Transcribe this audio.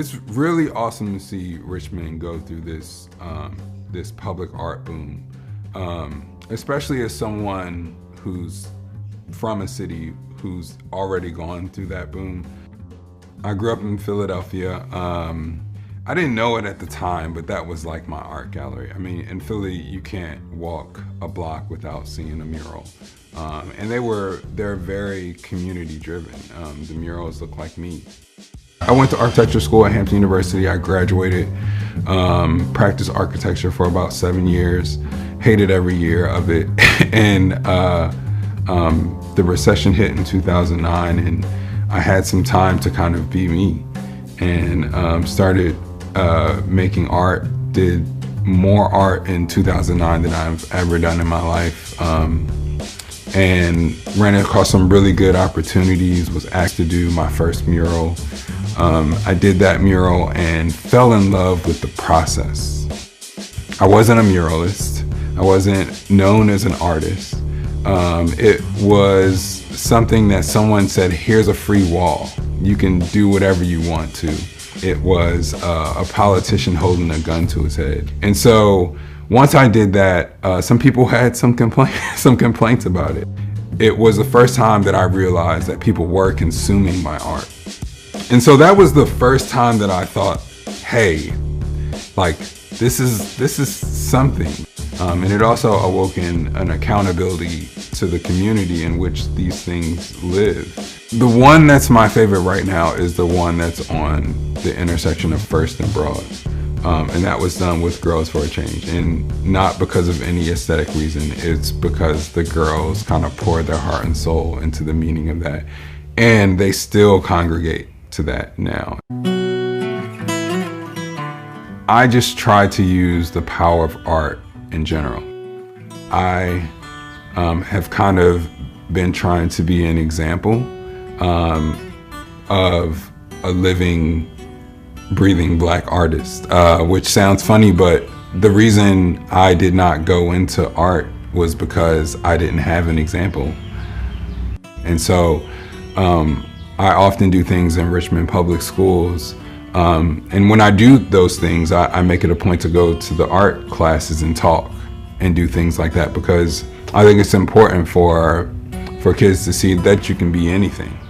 It's really awesome to see Richmond go through this this public art boom, especially as someone who's from a city who's already gone through that boom. I grew up in Philadelphia. I didn't know it at the time, but that was like my art gallery. I mean, in Philly, you can't walk a block without seeing a mural. And they're very community driven. The murals look like me. I went to architecture school at Hampton University. I graduated, practiced architecture for about 7 years, hated every year of it. And the recession hit in 2009, and I had some time to kind of be me, and started making art. Did more art in 2009 than I've ever done in my life, and ran across some really good opportunities. Was asked to do my first mural. I did that mural and fell in love with the process. I wasn't a muralist. I wasn't known as an artist. It was something that someone said, here's a free wall. You can do whatever you want to. It was a politician holding a gun to his head. And so once I did that, some people had some complaints about it. It was the first time that I realized that people were consuming my art. And so that was the first time that I thought, hey, like, this is something. And it also awoke in an accountability to the community in which these things live. The one that's my favorite right now is the one that's on the intersection of First and Broad. And that was done with Girls for a Change. And not because of any aesthetic reason, it's because the girls kind of poured their heart and soul into the meaning of that. And they still congregate to that now. I just try to use the power of art in general. I have kind of been trying to be an example of a living, breathing Black artist, which sounds funny, but the reason I did not go into art was because I didn't have an example. And so I often do things in Richmond public schools. And when I do those things, I make it a point to go to the art classes and talk and do things like that, because I think it's important for kids to see that you can be anything.